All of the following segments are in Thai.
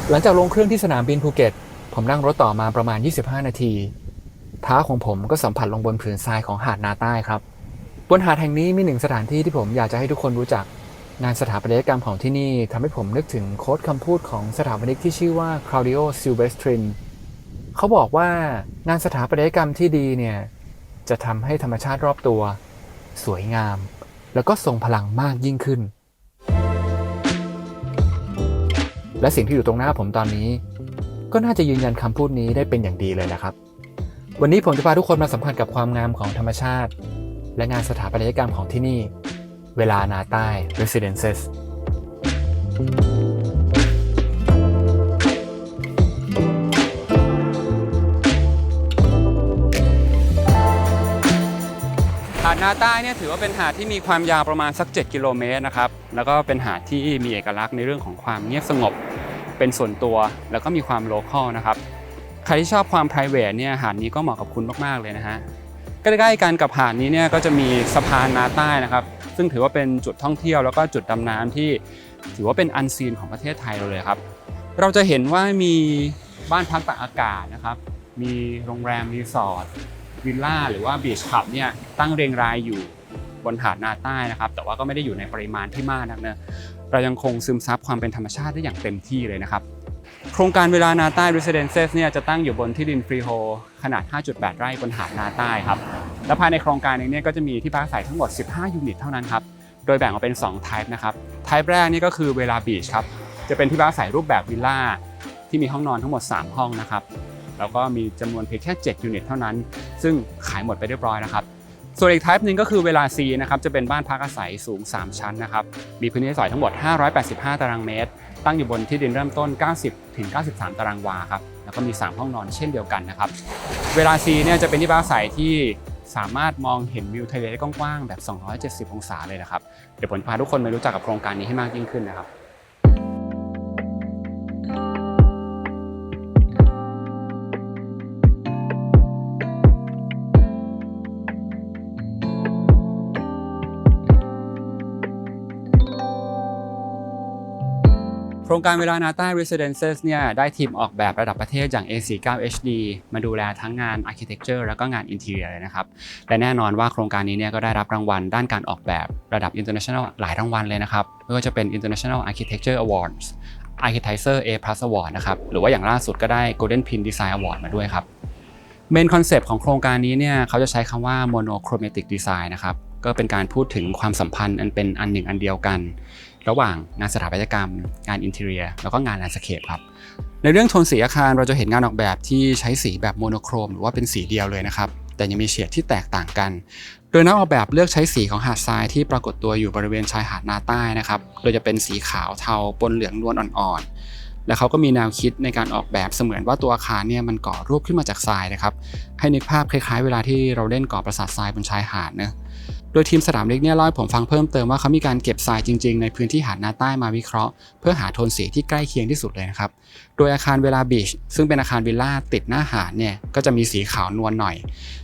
หลังจากลงเครื่องที่สนามบินภูเก็ตผมนั่งรถต่อมาประมาณ25นาทีเท้าของผมก็สัมผัสลงบนผืนทรายของหาดนาใต้ครับบนหาดแห่งนี้มีหนึ่งสถานที่ที่ผมอยากจะให้ทุกคนรู้จักงานสถาปัตยกรรมของที่นี่ทำให้ผมนึกถึงโค้ดคำพูดของสถาปนิกที่ชื่อว่าคลาวดิโอซิลเวสตรินเขาบอกว่างานสถาปัตยกรรมที่ดีเนี่ยจะทำให้ธรรมชาติรอบตัวสวยงามแล้วก็ทรงพลังมากยิ่งขึ้นและสิ่งที่อยู่ตรงหน้าผมตอนนี้ก็น่าจะยืนยันคำพูดนี้ได้เป็นอย่างดีเลยนะครับวันนี้ผมจะพาทุกคนมาสัมผัสกับความงามของธรรมชาติและงานสถาปัตยกรรมของที่นี่เวลานาใต้ Residences หาดนาใต้เนี่ยถือว่าเป็นหาดที่มีความยาวประมาณสัก7 กิโลเมตรนะครับแล้วก็เป็นหาดที่มีเอกลักษณ์ในเรื่องของความเงียบสงบเป็นส่วนตัวแล้วก็มีความโลคอลนะครับใครที่ชอบความ private เนี่ยหาดนี้ก็เหมาะกับคุณมากๆเลยนะฮะใกล้ๆกันกับหาดนี้เนี่ยก็จะมีสะพานนาใต้นะครับซึ่งถือว่าเป็นจุดท่องเที่ยวแล้วก็จุดดำน้ำที่ถือว่าเป็นอันซีนของประเทศไทยเราเลยครับเราจะเห็นว่ามีบ้านพักตากอากาศนะครับมีโรงแรมรีสอร์ทวิลล่าหรือว่าบีชคลับเนี่ยตั้งเรียงรายอยู่บนหาดนาใต้นะครับแต่ว่าก็ไม่ได้อยู่ในปริมาณที่มากนักนะเรายังคงซึมซับความเป็นธรรมชาติได้อย่างเต็มที่เลยนะครับโครงการเวลานาใต้ Residences เนี่ยจะตั้งอยู่บนที่ดินฟรีโฮลด์ขนาด 5.8 ไร่บนหาดนาใต้ครับและภายในโครงการนี้ก็จะมีที่พักอาศัยทั้งหมด15ยูนิตเท่านั้นครับโดยแบ่งออกเป็น2 type นะครับ type แรกนี่ก็คือเวลาบีชครับจะเป็นที่พักอาศัยรูปแบบวิลล่าที่มีห้องนอนทั้งหมด3ห้องนะครับแล้วก็มีจำนวนเพียงแค่7ยูนิตเท่านั้นซึ่งขายหมดไปเรียบร้อยนะครับส่วนอีก type นึงก็คือเวลา C นะครับจะเป็นบ้านพักอาศัยสูง3ชั้นนะครับมีพื้นที่อาศัยทั้งหมด585ตารางเมตรตั้งอยู่บนที่ดินเริ่มต้น90 ถึง 93 ตารางวาครับแล้วก็มี3ห้องนอนเช่นเดียวกันนะครับเวลา C เนี่ยจะเป็นที่พักอาศัยที่สามารถมองเห็นวิวทะเลได้กว้างๆแบบ270องศาเลยนะครับเดี๋ยวผมพาทุกคนไปรู้จักกับโครงการนี้ให้มากยิ่งขึ้นนะครับโครงการเวลานาใต้ Residences เนี่ยได้ทีมออกแบบระดับประเทศอย่าง A49 HD มาดูแลทั้งงาน Architecture แล้วก็งาน Interior เลยนะครับและแน่นอนว่าโครงการนี้เนี่ยก็ได้รับรางวัลด้านการออกแบบระดับ International หลายรางวัลเลยนะครับไม่ว่าจะเป็น International Architecture Awards Architizer A+ Award นะครับหรือว่าอย่างล่าสุดก็ได้ Golden Pin Design Award มาด้วยครับเมนคอนเซปต์ของโครงการนี้เนี่ยเขาจะใช้คำว่า Monochromatic Design นะครับก็เป็นการพูดถึงความสัมพันธ์อันเป็นอันหนึ่งอันเดียวกันระหว่างงานสถาปัตยกรรมงานอินทีเรียแล้วก็งานแลนด์สเคปครับในเรื่องโทนสีอาคารเราจะเห็นงานออกแบบที่ใช้สีแบบโมโนโครมหรือว่าเป็นสีเดียวเลยนะครับแต่ยังมีเฉดที่แตกต่างกันโดยนักออกแบบเลือกใช้สีของหาดทรายที่ปรากฏตัวอยู่บริเวณชายหาดนาใต้นะครับโดยจะเป็นสีขาวเทาปนเหลืองนวลอ่อนๆและเขาก็มีแนวคิดในการออกแบบเสมือนว่าตัวอาคารเนี่ยมันก่อรูปขึ้นมาจากทรายนะครับให้นึกภาพคล้ายๆเวลาที่เราเล่นก่อปราสาททรายบนชายหาดนะโดยทีมสนามเล็กเนี่ยเล่าให้ผมฟังเพิ่มเติมว่าเขามีการเก็บทรายจริงๆในพื้นที่หาดนาใต้มาวิเคราะห์เพื่อหาโทนสีที่ใกล้เคียงที่สุดเลยนะครับโดยอาคารเวลาบีชซึ่งเป็นอาคารวิลล่าติดหน้าหาดเนี่ยก็จะมีสีขาวนวลหน่อย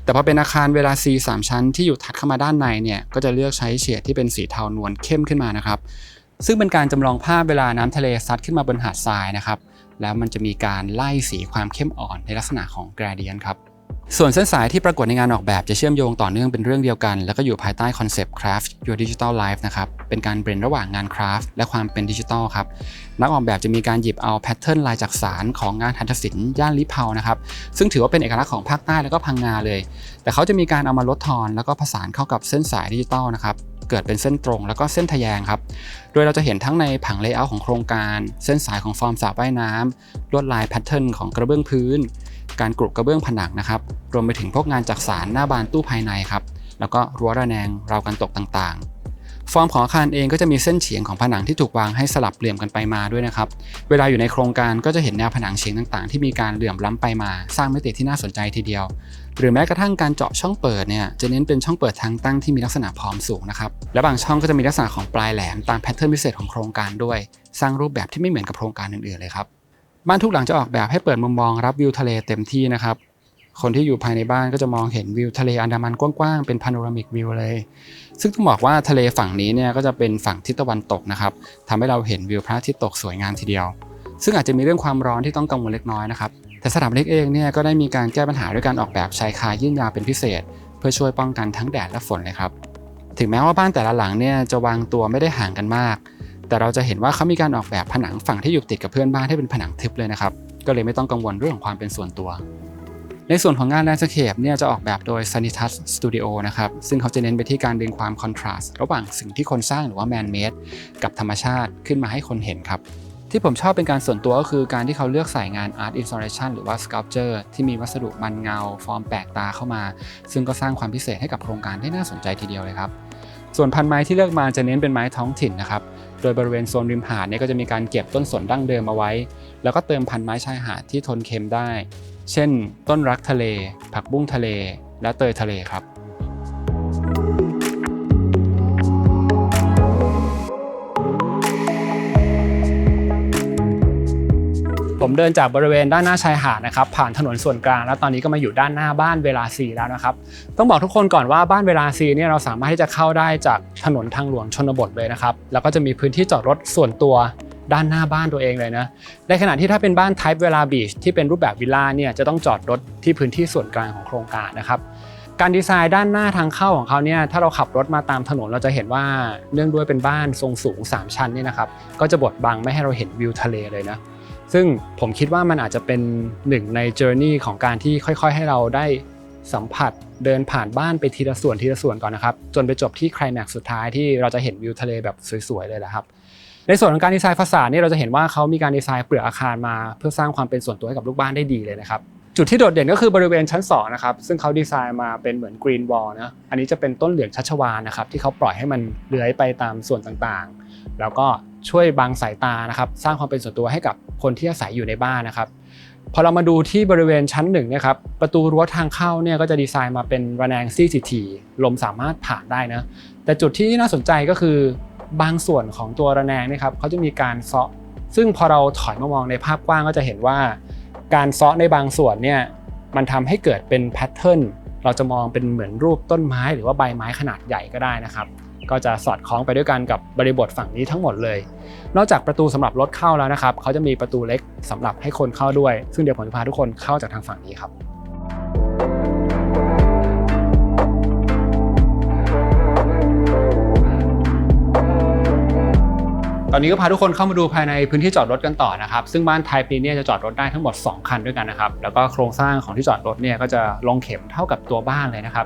แต่พอเป็นอาคารเวลา C 3 ชั้นที่อยู่ถัดเข้ามาด้านในเนี่ยก็จะเลือกใช้เฉดที่เป็นสีเทานวลเข้มขึ้นมานะครับซึ่งเป็นการจำลองภาพเวลาน้ำทะเลซัดขึ้นมาบนหาดทรายนะครับแล้วมันจะมีการไล่สีความเข้มอ่อนในลักษณะของแกรเดียนครับส่วนเส้นสายที่ปรากฏในงานออกแบบจะเชื่อมโยงต่อเนื่องเป็นเรื่องเดียวกันแล้วก็อยู่ภายใต้คอนเซปต์ Craft Your Digital Life นะครับเป็นการเบรนระหว่างงานคราฟต์และความเป็นดิจิทัลครับนักออกแบบจะมีการหยิบเอาแพทเทิร์นลายจักสานของงานหัตถศิลป์ย่านลิเพานะครับซึ่งถือว่าเป็นเอกลักษณ์ของภาคใต้แล้วก็พังงาเลยแต่เขาจะมีการเอามาลดทอนแล้วก็ผสานเข้ากับเส้นสายดิจิทัลนะครับเกิดเป็นเส้นตรงแล้วก็เส้นทะแยงครับโดยเราจะเห็นทั้งในผังเลเยอร์ของโครงการเส้นสายของฟอร์มสระว่ายน้ำลวดลายแพทเทิร์นของกระเบื้องพื้นการกรุกระเบื้องผนังนะครับรวมไปถึงพวกงานจักสานหน้าบานตู้ภายในครับแล้วก็รั้วระแนงราวกันตกต่างๆฟอร์มของอาคารเองก็จะมีเส้นเฉียงของผนังที่ถูกวางให้สลับเหลี่ยมกันไปมาด้วยนะครับเวลาอยู่ในโครงการก็จะเห็นแนวผนังเฉียงต่างๆที่มีการเหลื่อมล้ำไปมาสร้างมิติที่น่าสนใจทีเดียวหรือแม้กระทั่งการเจาะช่องเปิดเนี่ยจะเน้นเป็นช่องเปิดทางตั้งที่มีลักษณะพร้อมสูงนะครับและบางช่องก็จะมีลักษณะของปลายแหลมตามแพทเทิร์นพิเศษของโครงการด้วยสร้างรูปแบบที่ไม่เหมือนกับโครงการอื่นๆเลยครับบ้านทุกหลังจะออกแบบให้เปิดมุมมองรับวิวทะเลเต็มที่นะครับคนที่อยู่ภายในบ้านก็จะมองเห็นวิวทะเลอันดามันกว้างๆเป็นพาโนรามิกวิวเลยซึ่งต้องบอกว่าทะเลฝั่งนี้เนี่ยก็จะเป็นฝั่งทิศตะวันตกนะครับทำให้เราเห็นวิวพระอาทิตย์ตกสวยงามทีเดียว ซึ่งอาจจะมีเรื่องความร้อนที่ต้องกังวลเล็กน้อยนะครับแต่สถาปนิกเองเนี่ยก็ได้มีการแก้ปัญหาด้วยการออกแบบชายคายื่นยาวเป็นพิเศษเพื่อช่วยป้องกันทั้งแดดและฝนเลยครับถึงแม้ว่าบ้านแต่ละหลังเนี่ยจะวางตัวไม่ได้ห่างกันมากแต่เราจะเห็นว่าเขามีการออกแบบผนังฝั่งที่อยู่ติดกับเพื่อนบ้านให้เป็นผนังทึบเลยนะครับก็เลยไม่ต้องกังวลเรื่องของความเป็นส่วนตัวในส่วนของงานแลนด์สเคปเนี่ยจะออกแบบโดย Sanitas Studio นะครับซึ่งเขาจะเน้นไปที่การดึงความคอนทราสต์ระหว่างสิ่งที่คนสร้างหรือว่าแมนเมดกับธรรมชาติขึ้นมาให้คนเห็นครับที่ผมชอบเป็นการส่วนตัวก็คือการที่เขาเลือกใส่งาน Art Installation หรือว่า Sculpture ที่มีวัสดุมันเงาฟอร์มแปลกตาเข้ามาซึ่งก็สร้างความพิเศษให้กับโครงการได้น่าสนใจทีเดียวเลยครับส่วนพันธุ์ไม้ที่เลือกมาจะเน้นเป็นไม้ท้องถิ่นนะครับโดยบริเวณโซนริมหาดเนี่ยก็จะมีการเก็บต้นสนดั้งเดิมเอาไว้แล้วก็เติมพันธุ์ไม้ชายหาดที่ทนเค็มได้เช่นต้นรักทะเลผักบุ้งทะเลและเตยทะเลครับผมเดินจากบริเวณด้านหน้าชายหาดนะครับผ่านถนนส่วนกลางแล้วตอนนี้ก็มาอยู่ด้านหน้าบ้านเวลาซีแล้วนะครับต้องบอกทุกคนก่อนว่าบ้านเวลาซีเนี่ยเราสามารถที่จะเข้าได้จากถนนทางหลวงชนบทเลยนะครับแล้วก็จะมีพื้นที่จอดรถส่วนตัวด้านหน้าบ้านตัวเองเลยนะในขณะที่ถ้าเป็นบ้าน Type เวลาบีชที่เป็นรูปแบบวิลล่าเนี่ยจะต้องจอดรถที่พื้นที่ส่วนกลางของโครงการนะครับการดีไซน์ด้านหน้าทางเข้าของเขาเนี่ยถ้าเราขับรถมาตามถนนเราจะเห็นว่าเนื่องด้วยเป็นบ้านทรงสูง3ชั้นเนี่ยนะครับก็จะบดบังไม่ให้เราเห็นวิวทะเลเลยนะซึ่งผมคิดว่ามันอาจจะเป็นหนึ่งใน journey ของการที่ค่อยๆให้เราได้สัมผัสเดินผ่านบ้านไปทีละส่วนก่อนนะครับจนไปจบที่ไคลแม็กซ์สุดท้ายที่เราจะเห็นวิวทะเลแบบสวยๆเลยแหละครับในส่วนของการดีไซน์ฟาสาดนี่เราจะเห็นว่าเขามีการดีไซน์เปลือกอาคารมาเพื่อสร้างความเป็นส่วนตัวให้กับลูกบ้านได้ดีเลยนะครับจุดที่โดดเด่นก็คือบริเวณชั้น2นะครับซึ่งเขาดีไซน์มาเป็นเหมือนกรีนวอลนะอันนี้จะเป็นต้นเหลืองชัชวาลนะครับที่เขาปล่อยให้มันเลื้อยไปตามส่วนต่างๆแล้วก็ช่วยบังสายตานะครับสร้างความเป็นส่วนตัวให้กับคนที่อาศัยอยู่ในบ้านนะครับพอเรามาดูที่บริเวณชั้น1เนี่ยครับประตูรั้วทางเข้าเนี่ยก็จะดีไซน์มาเป็นระแนงซี่ถี่ๆลมสามารถผ่านได้นะแต่จุดที่น่าสนใจก็คือบางส่วนของตัวระแนงนี่ครับเขาจะมีการเซาะซึ่งพอเราถอยมามองในภาพกว้างก็จะเห็นว่าการเซาะในบางส่วนเนี่ยมันทำให้เกิดเป็นแพทเทิร์นเราจะมองเป็นเหมือนรูปต้นไม้หรือว่าใบไม้ขนาดใหญ่ก็ได้นะครับก็จะสอดคล้องไปด้วยกันกับบริบทฝั่งนี้ทั้งหมดเลยนอกจากประตูสำหรับรถเข้าแล้วนะครับเขาจะมีประตูเล็กสำหรับให้คนเข้าด้วยซึ่งเดี๋ยวผมจะพาทุกคนเข้าจากทางฝั่งนี้ครับตอนนี้ก็พาทุกคนเข้ามาดูภายในพื้นที่จอดรถกันต่อนะครับซึ่งบ้าน Type นี้เนี่ยจะจอดรถได้ทั้งหมด2คันด้วยกันนะครับแล้วก็โครงสร้างของที่จอดรถเนี่ยก็จะลงเข็มเท่ากับตัวบ้านเลยนะครับ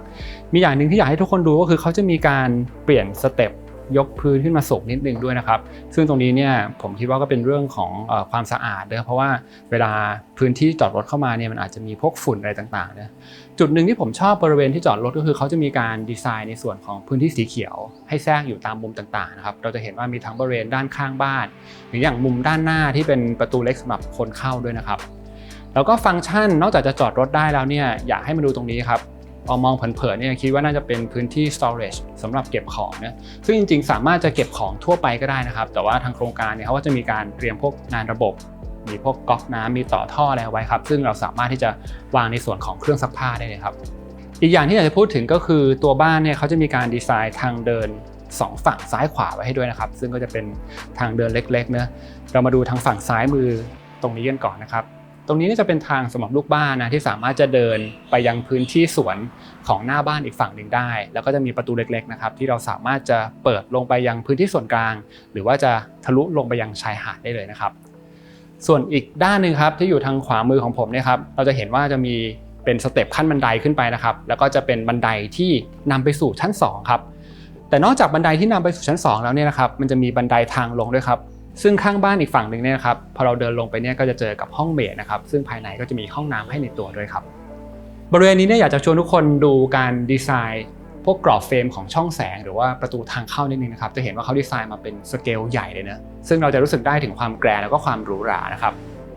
มีอย่างหนึ่งที่อยากให้ทุกคนดูก็คือเขาจะมีการเปลี่ยนสเต็ปยกพื้นขึ้นมาสูงนิดนึงด้วยนะครับซึ่งตรงนี้เนี่ยผมคิดว่าก็เป็นเรื่องของความสะอาดด้วยเพราะว่าเวลาพื้นที่จอดรถเข้ามาเนี่ยมันอาจจะมีพวกฝุ่นอะไรต่างๆนะจุดหนึ่งที่ผมชอบบริเวณที่จอดรถก็คือเขาจะมีการดีไซน์ในส่วนของพื้นที่สีเขียวให้แทรกอยู่ตามมุมต่างๆนะครับเราจะเห็นว่ามีทั้งบริเวณด้านข้างบ้านหรืออย่างมุมด้านหน้าที่เป็นประตูเล็กสำหรับคนเข้าด้วยนะครับแล้วก็ฟังก์ชันนอกจากจะจอดรถได้แล้วเนี่ยอยากให้มาดูตรงนี้ครับมองเผินๆเนี่ยคิดว่าน่าจะเป็นพื้นที่ storage สำหรับเก็บของนะซึ่งจริงๆสามารถจะเก็บของทั่วไปก็ได้นะครับแต่ว่าทางโครงการเนี่ยเขาก็จะมีการเตรียมพวกงานระบบมีพวกก๊อกน้ำมีต่อท่ออะไรไว้ครับซึ่งเราสามารถที่จะวางในส่วนของเครื่องซักผ้าได้เลยครับอีกอย่างที่อยากจะพูดถึงก็คือตัวบ้านเนี่ยเขาจะมีการดีไซน์ทางเดิน2ฝั่งซ้ายขวาไว้ให้ด้วยนะครับซึ่งก็จะเป็นทางเดินเล็กๆนะเรามาดูทางฝั่งซ้ายมือตรงนี้กันก่อนนะครับตรงนี้จะเป็นทางสำหรับลูกบ้านนะที่สามารถจะเดินไปยังพื้นที่สวนของหน้าบ้านอีกฝั่งหนึ่งได้แล้วก็จะมีประตูเล็กๆนะครับที่เราสามารถจะเปิดลงไปยังพื้นที่ส่วนกลางหรือว่าจะทะลุลงไปยังชายหาดได้เลยนะครับส่วนอีกด้านนึงครับที่อยู่ทางขวามือของผมเนี่ยครับเราจะเห็นว่าจะมีเป็นสเต็ปขั้นบันไดขึ้นไปนะครับแล้วก็จะเป็นบันไดที่นำไปสู่ชั้น2ครับแต่นอกจากบันไดที่นำไปสู่ชั้น2แล้วเนี่ยนะครับมันจะมีบันไดทางลงด้วยครับซึ่งข้างบ้านอีกฝั่งหนึ่งเนี่ยครับพอเราเดินลงไปเนี่ยก็จะเจอกับห้องเมดนะครับซึ่งภายในก็จะมีห้องน้ำให้ในตัวด้วยครับบริเวณนี้เนี่ยอยากจะชวนทุกคนดูการดีไซน์พวกกรอบเฟรมของช่องแสงหรือว่าประตูทางเข้านิดนึงนะครับจะเห็นว่าเขาดีไซน์มาเป็นสเกลใหญ่เลยนะซึ่งเราจะรู้สึกได้ถึงความแกรนด์แล้วก็ความหรูหรานะครับ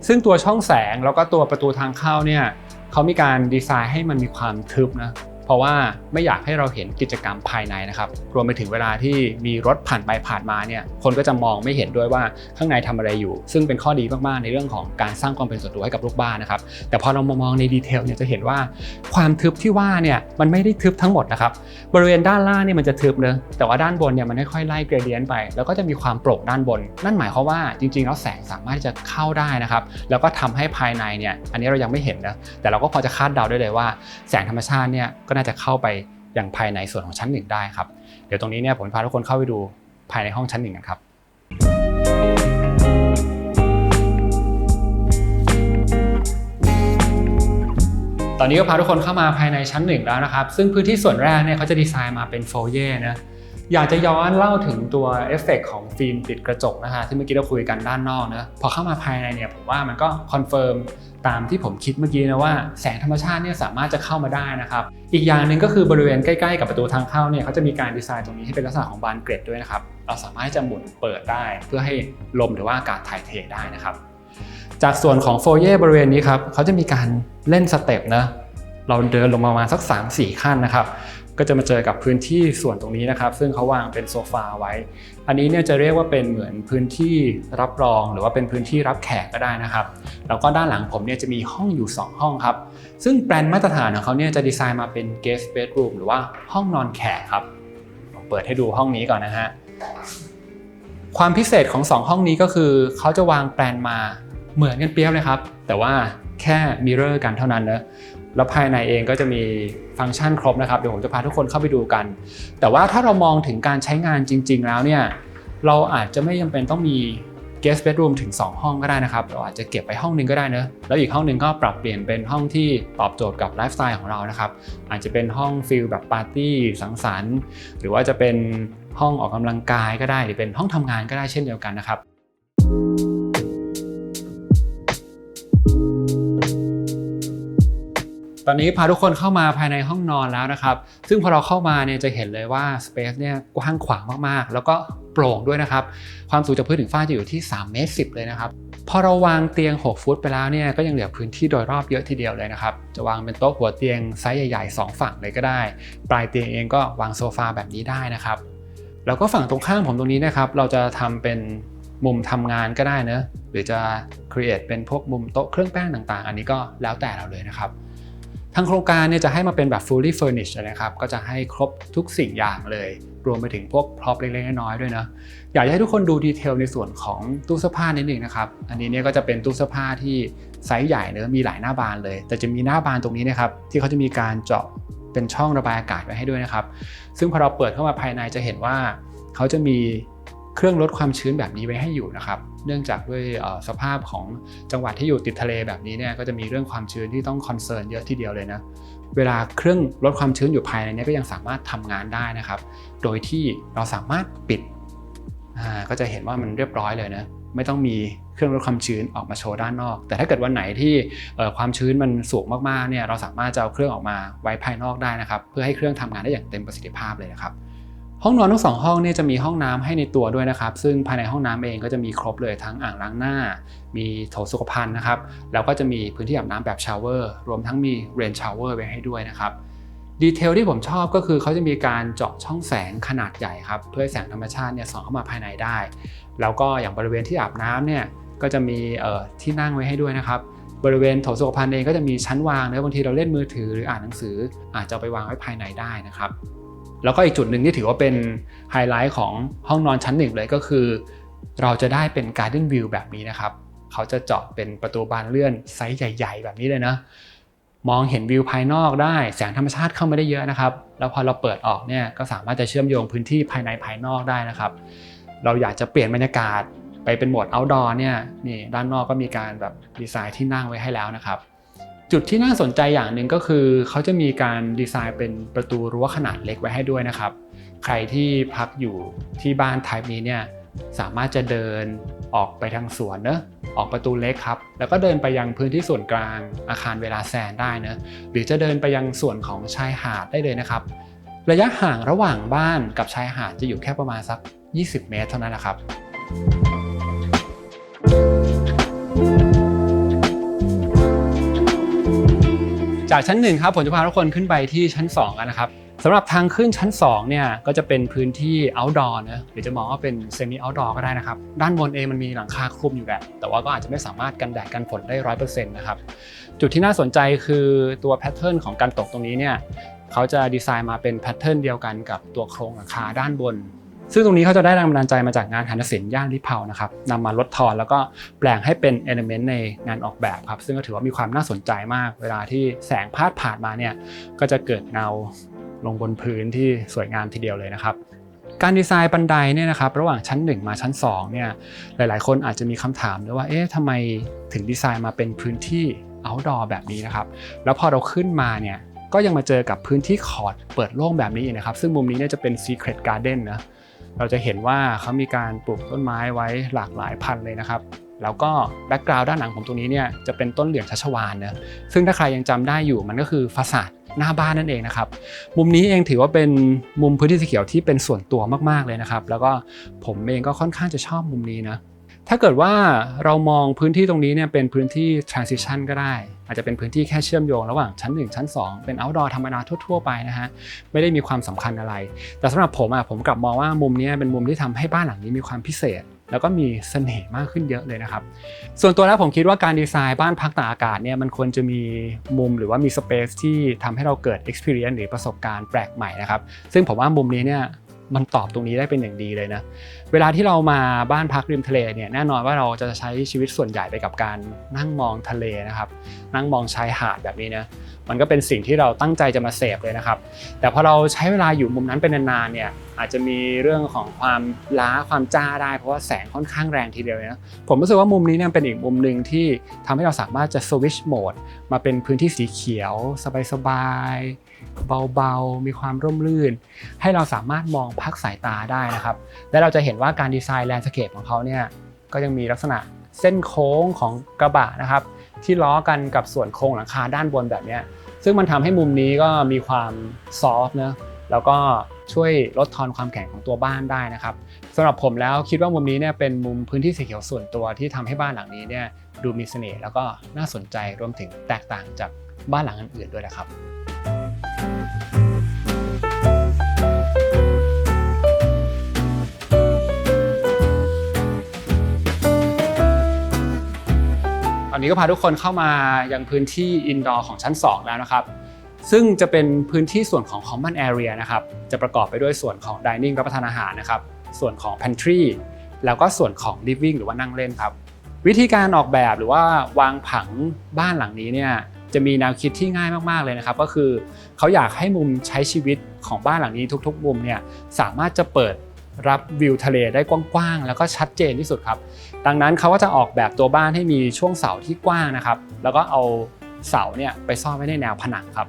ซึ่งตัวช่องแสงแล้วก็ตัวประตูทางเข้าเนี่ยเขามีการดีไซน์ให้มันมีความทึบนะ เพราะว่าไม่อยากให้เราเห็นกิจกรรมภายในนะครับรวมไปถึงเวลาที่มีรถผ่านไปผ่านมาเนี่ยคนก็จะมองไม่เห็นด้วยว่าข้างในทำอะไรอยู่ซึ่งเป็นข้อดีมากๆในเรื่องของการสร้างความเป็นส่วนตัวให้กับลูกบ้านนะครับแต่พอเรามามองในดีเทลเนี่ยจะเห็นว่าความทึบที่ว่าเนี่ยมันไม่ได้ทึบทั้งหมดนะครับบริเวณด้านล่างเนี่ยมันจะทึบเนอะแต่ว่าด้านบนเนี่ยมันค่อยๆไล่เกรเดียนต์ไปแล้วก็จะมีความโปร่งด้านบนนั่นหมายความว่าจริงๆแล้วแสงสามารถที่จะเข้าได้นะครับแล้วก็ทำให้ภายในเนี่ยอันนี้เรายังไม่เห็นนะแต่เราก็พอจะคาดเดาได้เลยว่าแสงธรรมชาติเนี่ยก็น่าจะเข้าไปอย่างภายในส่วนของชั้น1ได้ครับเดี๋ยวตรงนี้เนี่ยผมพาทุกคนเข้าไปดูภายในห้องชั้น1กันครับตอนนี้ก็พาทุกคนเข้ามาภายในชั้น1แล้วนะครับซึ่งพื้นที่ส่วนแรกเนี่ยเขาจะดีไซน์มาเป็นโฟเย่นะอยากจะย้อนเล่าถึงตัวเอฟเฟกต์ของฟิล์มติดกระจกนะฮะที่เมื่อกี้เราคุยกันด้านนอกนะพอเข้ามาภายในเนี่ยผมว่ามันก็คอนเฟิร์มตามที่ผมคิดเมื่อกี้นะว่าแสงธรรมชาติเนี่ยสามารถจะเข้ามาได้นะครับอีกอย่างหนึ่งก็คือบริเวณใกล้ๆกับประตูทางเข้าเนี่ยเขาจะมีการดีไซน์ตรงนี้ให้เป็นลักษณะของบานเกล็ดด้วยนะครับเราสามารถจะหมุนเปิดได้เพื่อให้ลมหรือว่าอากาศถ่ายเทได้นะครับจากส่วนของโฟเย่บริเวณนี้ครับเขาจะมีการเล่นสเต็ปนะเราเดินลงมาประมาณสัก 3-4 ขั้นนะครับก็จะมาเจอกับพื้นที่ส่วนตรงนี้นะครับซึ่งเขาวางเป็นโซฟาไว้อันนี้เนี่ยจะเรียกว่าเป็นเหมือนพื้นที่รับรองหรือว่าเป็นพื้นที่รับแขกก็ได้นะครับแล้วก็ด้านหลังผมเนี่ยจะมีห้องอยู่2ห้องครับซึ่งแปลนมาตรฐานของเขาเนี่ยจะดีไซน์มาเป็น guest bedroom หรือว่าห้องนอนแขกครับเปิดให้ดูห้องนี้ก่อนนะฮะความพิเศษของ2ห้องนี้ก็คือเขาจะวางแปลนมาเหมือนกันเปี๊ยบเลยครับแต่ว่าแค่มิเรอร์กันเท่านั้นนะแล้วภายในเองก็จะมีฟังก์ชันครบนะครับเดี๋ยวผมจะพาทุกคนเข้าไปดูกันแต่ว่าถ้าเรามองถึงการใช้งานจริงๆแล้วเนี่ยเราอาจจะไม่จำเป็นต้องมี guest bedroom ถึง2ห้องก็ได้นะครับเราอาจจะเก็บไปห้องนึงก็ได้นะแล้วอีกห้องนึงก็ปรับเปลี่ยนเป็นห้องที่ตอบโจทย์กับไลฟ์สไตล์ของเรานะครับอาจจะเป็นห้องฟีลแบบปาร์ตี้สังสรรค์หรือว่าจะเป็นห้องออกกำลังกายก็ได้หรือเป็นห้องทำงานก็ได้เช่นเดียวกันนะครับตอนนี้พาทุกคนเข้ามาภายในห้องนอนแล้วนะครับซึ่งพอเราเข้ามาเนี่ยจะเห็นเลยว่าสเปซเนี่ยกว้างขวางมากๆแล้วก็โปร่งด้วยนะครับความสูงจากพื้นถึงฝ้าจะอยู่ที่3.10 เมตรเลยนะครับพอเราวางเตียง6 ฟุตไปแล้วเนี่ยก็ยังเหลือพื้นที่โดยรอบเยอะทีเดียวเลยนะครับจะวางเป็นโต๊ะหัวเตียงไซส์ใหญ่ๆ2ฝั่งเลยก็ได้ปลายเตียงเองก็วางโซฟาแบบนี้ได้นะครับแล้วก็ฝั่งตรงข้ามผมตรงนี้นะครับเราจะทำเป็นมุมทำงานก็ได้นะหรือจะ create เป็นพวกมุมโต๊ะเครื่องแป้งต่างๆอันนี้ก็แล้วแต่เราเลยนะครับทางโครงการเนี่ยจะให้มาเป็นแบบ fully furnished นะครับก็จะให้ครบทุกสิ่งอย่างเลยรวมไปถึงพวกพร็อพเล็กๆน้อยๆด้วยนะอยากให้ทุกคนดูดีเทลในส่วนของตู้เสื้อผ้านิดนึงนะครับอันนี้เนี่ยก็จะเป็นตู้เสื้อผ้าที่ไซส์ใหญ่เนอะมีหลายหน้าบานเลยแต่จะมีหน้าบานตรงนี้นะครับที่เขาจะมีการเจาะเป็นช่องระบายอากาศไว้ให้ด้วยนะครับซึ่งพอเราเปิดเข้ามาภายในจะเห็นว่าเขาจะมีเครื่องลดความชื้นแบบนี้ไว้ให้อยู่นะครับเนื่องจากด้วยสภาพของจังหวัดที่อยู่ติดทะเลแบบนี้เนี่ยก็จะมีเรื่องความชื้นที่ต้องคอนเซิร์นเยอะทีเดียวเลยนะเวลาเครื่องลดความชื้นอยู่ภายในนี้ก็ยังสามารถทำงานได้นะครับโดยที่เราสามารถปิดก็จะเห็นว่ามันเรียบร้อยเลยนะไม่ต้องมีเครื่องลดความชื้นออกมาโชว์ด้านนอกแต่ถ้าเกิดวันไหนที่ความชื้นมันสูงมากๆเนี่ยเราสามารถจะเอาเครื่องออกมาไว้ภายนอกได้นะครับเพื่อให้เครื่องทำงานได้อย่างเต็มประสิทธิภาพเลยนะครับห้องนอนทั้ง2ห้องเนี่ยจะมีห้องน้ำให้ในตัวด้วยนะครับซึ่งภายในห้องน้ำเองก็จะมีครบเลยทั้งอ่างล้างหน้ามีโถสุขภัณฑ์นะครับแล้วก็จะมีพื้นที่อาบน้ำแบบชาวเวอร์รวมทั้งมีเรนชาวเวอร์ไว้ให้ด้วยนะครับดีเทลที่ผมชอบก็คือเขาจะมีการเจาะช่องแสงขนาดใหญ่ครับเพื่อให้แสงธรรมชาติเนี่ยส่องเข้ามาภายในได้แล้วก็อย่างบริเวณที่อาบน้ำเนี่ยก็จะมีที่นั่งไว้ให้ด้วยนะครับบริเวณโถสุขภัณฑ์เองก็จะมีชั้นวางนะบางทีเราเล่นมือถือหรืออ่านหนังสืออาจจะไปวางไว้ภายในได้นะครับแล้วก็อีกจุดหนึ่งที่ถือว่าเป็นไฮไลท์ของห้องนอนชั้น1เลยก็คือเราจะได้เป็น Garden View แบบนี้นะครับเขาจะเจาะเป็นประตูบานเลื่อนไซส์ใหญ่ๆแบบนี้เลยนะมองเห็นวิวภายนอกได้แสงธรรมชาติเข้ามาได้เยอะนะครับแล้วพอเราเปิดออกเนี่ยก็สามารถจะเชื่อมโยงพื้นที่ภายในภายนอกได้นะครับเราอยากจะเปลี่ยนบรรยากาศไปเป็นโหมด outdoor เนี่ยนี่ด้านนอกก็มีการแบบดีไซน์ที่นั่งไว้ให้แล้วนะครับจุดที่น่าสนใจอย่างหนึ่งก็คือเขาจะมีการดีไซน์เป็นประตูรั้วขนาดเล็กไว้ให้ด้วยนะครับใครที่พักอยู่ที่บ้านไทป์นี้เนี่ยสามารถจะเดินออกไปทางสวนเนอะออกประตูเล็กครับแล้วก็เดินไปยังพื้นที่ส่วนกลางอาคารเวลาแซนได้นะหรือจะเดินไปยังส่วนของชายหาดได้เลยนะครับระยะห่างระหว่างบ้านกับชายหาดจะอยู่แค่ประมาณสัก20 เมตรเท่านั้นแหละครับ จากชั้น1ครับผมจะพาทุกคนขึ้นไปที่ชั้น2กันนะครับสำหรับทางขึ้นชั้น2เนี่ยก็จะเป็นพื้นที่ outdoor นะหรือจะมองว่าเป็น semi outdoor ก็ได้นะครับด้านบนเองมันมีหลังคาคลุมอยู่แหละแต่ว่าก็อาจจะไม่สามารถกันแดดกันฝนได้ 100% นะครับจุดที่น่าสนใจคือตัวแพทเทิร์นของการตกตรงนี้เนี่ยเขาจะดีไซน์มาเป็นแพทเทิร์นเดียวกันกับตัวโครงหลังคาด้านบนซึ่งตรงนี้เขาจะได้แรงบันดาลใจมาจากงานหัตถศิลป์ย่านริพาวนะครับนำมาลดทอนแล้วก็แปลงให้เป็นเอลิเมนต์ในงานออกแบบครับซึ่งก็ถือว่ามีความน่าสนใจมากเวลาที่แสงพาดผ่านมาเนี่ยก็จะเกิดเงาลงบนพื้นที่สวยงามทีเดียวเลยนะครับการดีไซน์บันไดเนี่ยนะครับระหว่างชั้น1มาชั้น2เนี่ยหลายๆคนอาจจะมีคำถามด้วยว่าเอ๊ะทำไมถึงดีไซน์มาเป็นพื้นที่ outdoor แบบนี้นะครับแล้วพอเราขึ้นมาเนี่ยก็ยังมาเจอกับพื้นที่คอร์ตเปิดโล่งแบบนี้นะครับซึ่งมุมนี้เนี่ยจะเป็น Secret Garden นะเราจะเห็นว่าเขามีการปลูกต้นไม้ไว้หลากหลายพันธุ์เลยนะครับแล้วก็แบ็กกราวด์ด้านหลังผมตรงนี้เนี่ยจะเป็นต้นเหลืองชัชวาลนะซึ่งถ้าใครยังจำได้อยู่มันก็คือฟาสาดหน้าบ้านนั่นเองนะครับมุมนี้เองถือว่าเป็นมุมพื้นที่สีเขียวที่เป็นส่วนตัวมากๆเลยนะครับแล้วก็ผมเองก็ค่อนข้างจะชอบมุมนี้นะถ้าเกิดว่าเรามองพื้นที่ตรงนี้เนี่ยเป็นพื้นที่ transition ก็ได้อาจจะเป็นพื้นที่แค่เชื่อมโยงระหว่างชั้น1ชั้น2เป็น outdoor ธรรมดาทั่วๆไปนะฮะไม่ได้มีความสำคัญอะไรแต่สำหรับผมกลับมองว่ามุมนี้เป็นมุมที่ทำให้บ้านหลังนี้มีความพิเศษแล้วก็มีเสน่ห์มากขึ้นเยอะเลยนะครับส่วนตัวแล้วผมคิดว่าการดีไซน์บ้านพักตากอากาศเนี่ยมันควรจะมีมุมหรือว่ามีสเปซที่ทำให้เราเกิด experience หรือประสบการณ์แปลกใหม่นะครับซึ่งผมว่ามุมนี้เนี่ยมันตอบตรงนี้ได้เป็นอย่างดีเลยนะเวลาที่เรามาบ้านพักริมทะเลเนี่ยแน่นอนว่าเราจะใช้ชีวิตส่วนใหญ่ไปกับการนั่งมองทะเลนะครับนั่งมองชายหาดแบบนี้นะมันก็เป็นสิ่งที่เราตั้งใจจะมาเสพเลยนะครับแต่พอเราใช้เวลาอยู่มุมนั้นเป็นนานๆเนี่ยอาจจะมีเรื่องของความล้าความจ้าได้เพราะว่าแสงค่อนข้างแรงทีเดียวนะผมรู้สึกว่ามุมนี้เนี่ยเป็นอีกมุมหนึ่งที่ทำให้เราสามารถจะสวิตช์โหมดมาเป็นพื้นที่สีเขียวสบายๆเบาๆมีความร่มรื่นให้เราสามารถมองพักสายตาได้นะครับและเราจะเห็นว่าการดีไซน์แลนด์สเคปของเขาเนี่ยก็ยังมีลักษณะเส้นโค้งของกระบะนะครับที่ล้อกันกับส่วนโครงหลังคาด้านบนแบบนี้ซึ่งมันทำให้มุมนี้ก็มีความซอฟต์นะแล้วก็ช่วยลดทอนความแข็งของตัวบ้านได้นะครับสำหรับผมแล้วคิดว่ามุมนี้เนี่ยเป็นมุมพื้นที่สีเขียวส่วนตัวที่ทำให้บ้านหลังนี้เนี่ยดูมีเสน่ห์แล้วก็น่าสนใจรวมถึงแตกต่างจากบ้านหลังอื่นๆด้วยนะครับตอนนี้ก็พาทุกคนเข้ามายังพื้นที่อินดอร์ของชั้น2แล้วนะครับซึ่งจะเป็นพื้นที่ส่วนของ Common Area นะครับจะประกอบไปด้วยส่วนของ Dining รับประทานอาหารนะครับส่วนของ Pantry แล้วก็ส่วนของ Living หรือว่านั่งเล่นครับวิธีการออกแบบหรือว่าวางผังบ้านหลังนี้เนี่ยจะมีแนวคิดที่ง่ายมากๆเลยนะครับก็คือเขาอยากให้มุมใช้ชีวิตของบ้านหลังนี้ทุกๆมุมเนี่ยสามารถจะเปิดรับวิวทะเลได้กว้างๆแล้วก็ชัดเจนที่สุดครับดังนั้นเขาก็จะออกแบบตัวบ้านให้มีช่วงเสาที่กว้างนะครับแล้วก็เอาเสาเนี่ยไปซ่อนไว้ในแนวผนังครับ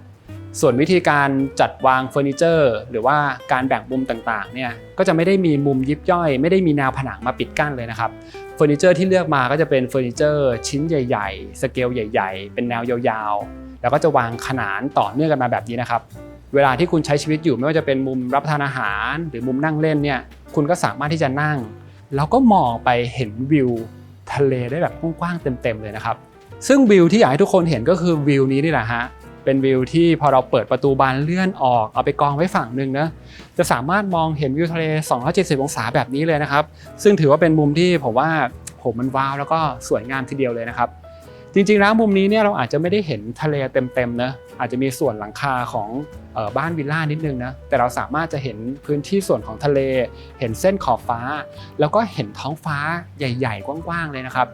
ส่วนวิธีการจัดวางเฟอร์นิเจอร์หรือว่าการแบ่งมุมต่างๆเนี่ยก็จะไม่ได้มีมุมยิบย่อยไม่ได้มีแนวผนังมาปิดกั้นเลยนะครับเฟอร์นิเจอร์ที่เลือกมาก็จะเป็นเฟอร์นิเจอร์ชิ้นใหญ่ๆสเกลใหญ่ๆเป็นแนวยาวๆแล้วก็จะวางขนานต่อเนื่องกันมาแบบนี้นะครับเวลาที่คุณใช้ชีวิตอยู่ไม่ว่าจะเป็นมุมรับประทานอาหารหรือมุมนั่งเล่นเนี่ยคุณก็สามารถที่จะนั่งแล้วก็มองไปเห็นวิวทะเลได้แบบกว้างๆเต็มๆเลยนะครับซึ่งวิวที่อยากให้ทุกคนเห็นก็คือวิวนี้นี่แหละฮะเป็นวิวที่พอเราเปิดประตูบานเลื่อนออกเอาไปกองไว้ฝั่งนึงนะจะสามารถมองเห็นวิวทะเล270องศาแบบนี้เลยนะครับซึ่งถือว่าเป็นมุมที่ผมว่ามันว้าวแล้วก็สวยงามทีเดียวเลยนะครับจริงๆแล้วมุมนี้เนี่ยเราอาจจะไม่ได้เห็นทะเลเต็มๆนะอาจจะมีส่วนหลังคาของบ้านวิลล่านิดนึงนะแต่เราสามารถจะเห็นพื้นที่ส่วนของทะเลเห็นเส้นขอบฟ้าแล้วก็เห็นท้องฟ้าใหญ่ๆกว้างๆเลยนะครับ